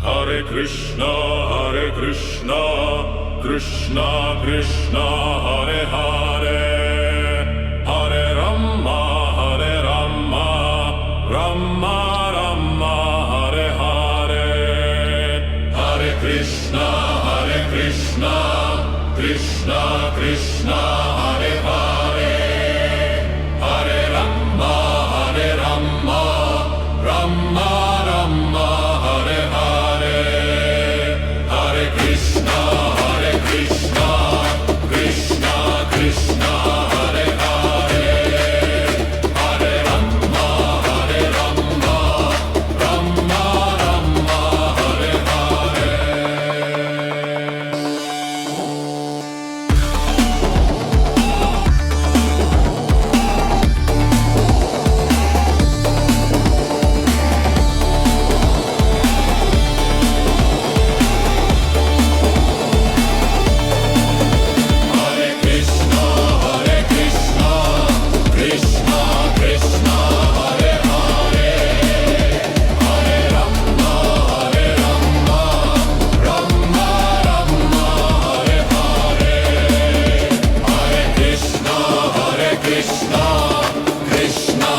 Hare Krishna, Krishna Krishna, Hare Hare, Hare Rama, Rama Rama, Hare Hare, Hare Krishna, Krishna Krishna, Hare Hare, Hare Rama, Rama Rama, Hare Hare, Hare Krishna, Krishna Krishna, Hare Hare, Hare Rama, Rama Rama, Hare Hare. Hare Krishna, Krishna Krishna, Hare Hare, Hare Rama, Rama Rama, Hare Hare, Hare Krishna, Krishna Krishna, Hare Hare, Hare Rama, Rama Rama, Hare Hare, Hare Krishna, Krishna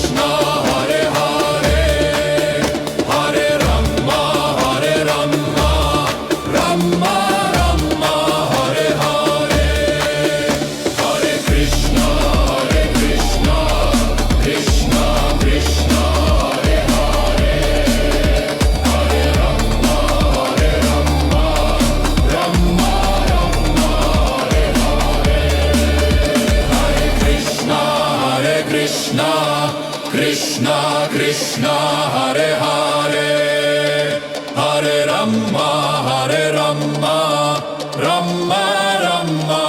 Krishna, Hare Hare, Hare Rama, Rama Rama, Hare Hare, Hare Krishna, Krishna Krishna, Hare Hare, Hare Rama, Rama Rama, Hare Hare, Hare Krishna, Krishna Krishna, Hare Hare, Hare Rama, Rama Rama,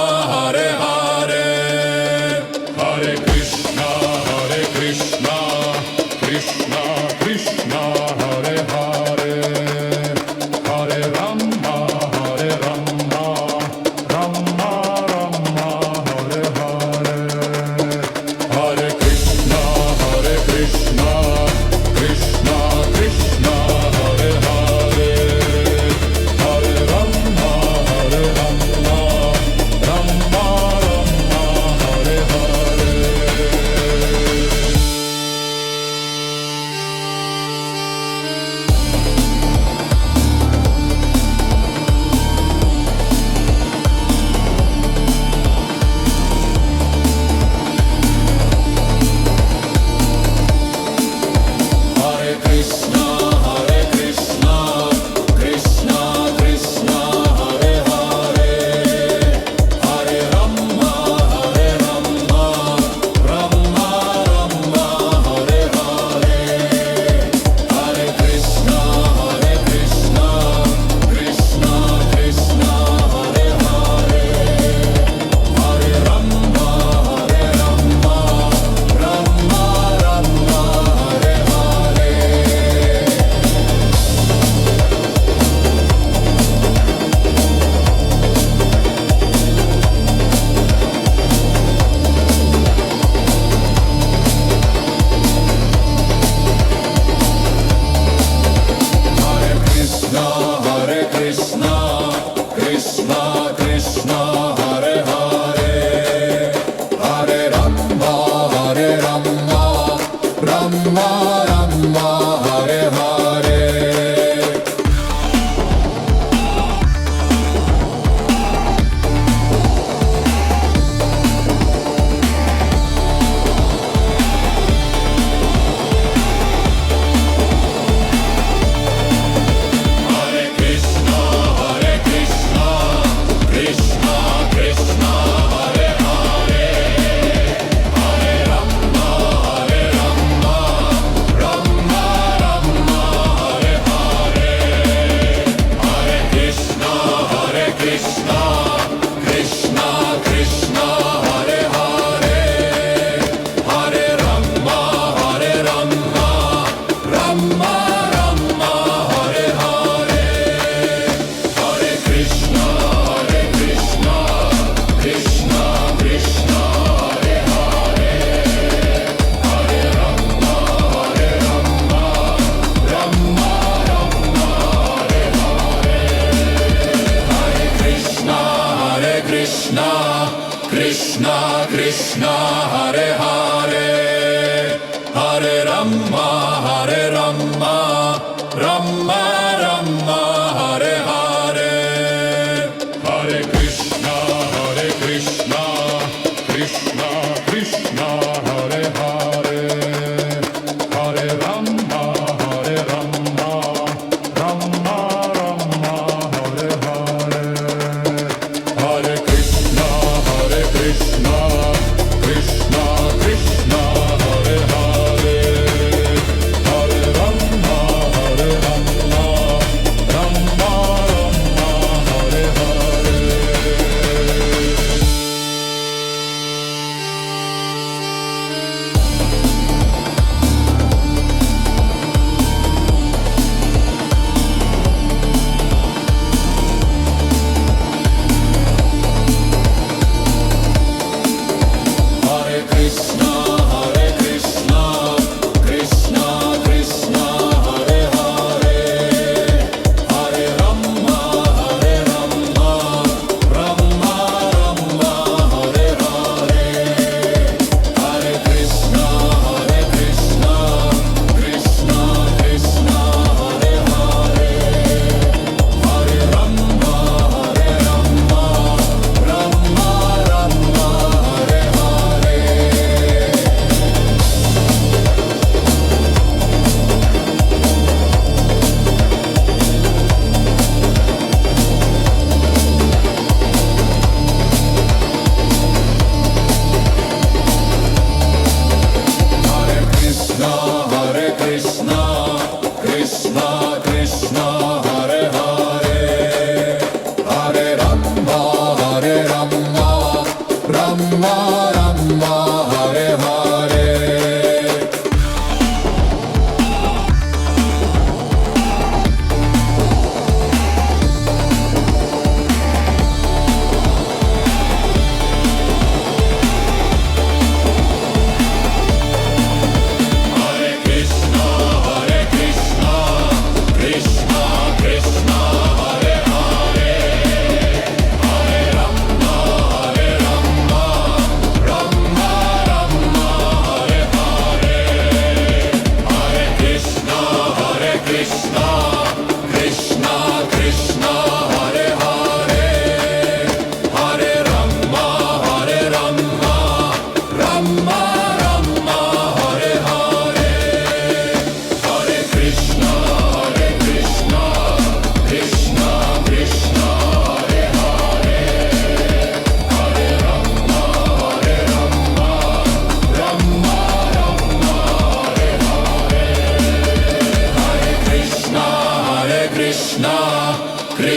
Hare Hare, Hare Krishna, Krishna Krishna, Hare Hare, Hare Rama, Rama Rama, Hare Hare. Hare Krishna, Krishna Krishna, Hare Hare, Hare Rama, Rama Rama, Hare Hare, Hare Krishna, Krishna Krishna, Hare Hare, Hare Rama, Rama Rama, Hare Hare. Hare Krishna, Krishna Krishna, Hare Hare, Hare Rama, Rama Rama, Hare Hare. Hare Krishna, Krishna Krishna, Hare Hare, Hare Rama, Rama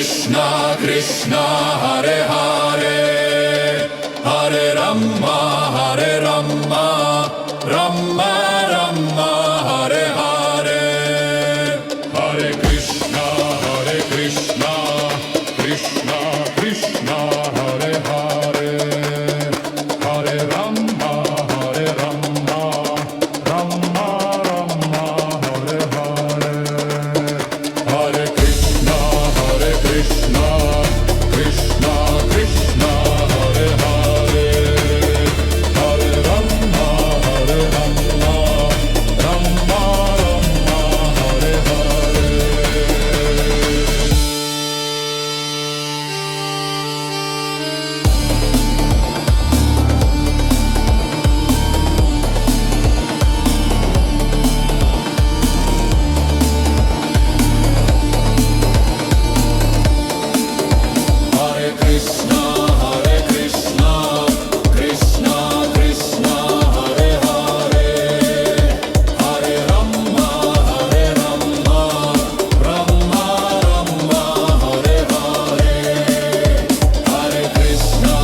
Krishna Krishna Hare Hare Hare Rama Rama Rama Hare Hare Hare Krishna Krishna Krishna Hare Hare Hare Rama Rama Rama Hare Hare Hare Krishna Krishna Krishna Hare Hare Hare Rama Rama Rama Hare Hare Hare Krishna Krishna Krishna Hare Hare Hare Rama Rama Rama Hare Hare Hare Krishna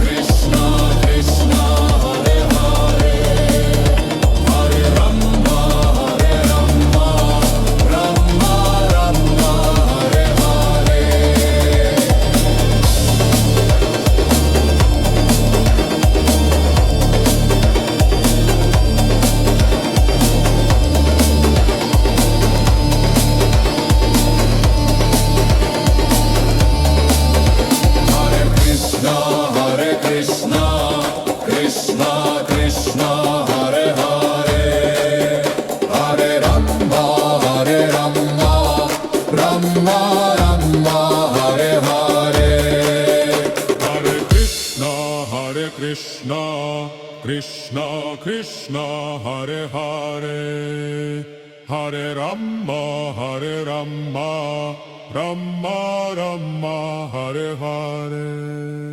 Krishna Krishna Hare Hare Hare Rama Rama Rama Hare Hare Hare Krishna Krishna Krishna Hare Hare Hare Rama Rama Hare Hare Hare Krishna Krishna Krishna Hare Hare Hare Rama Rama Rama Hare Hare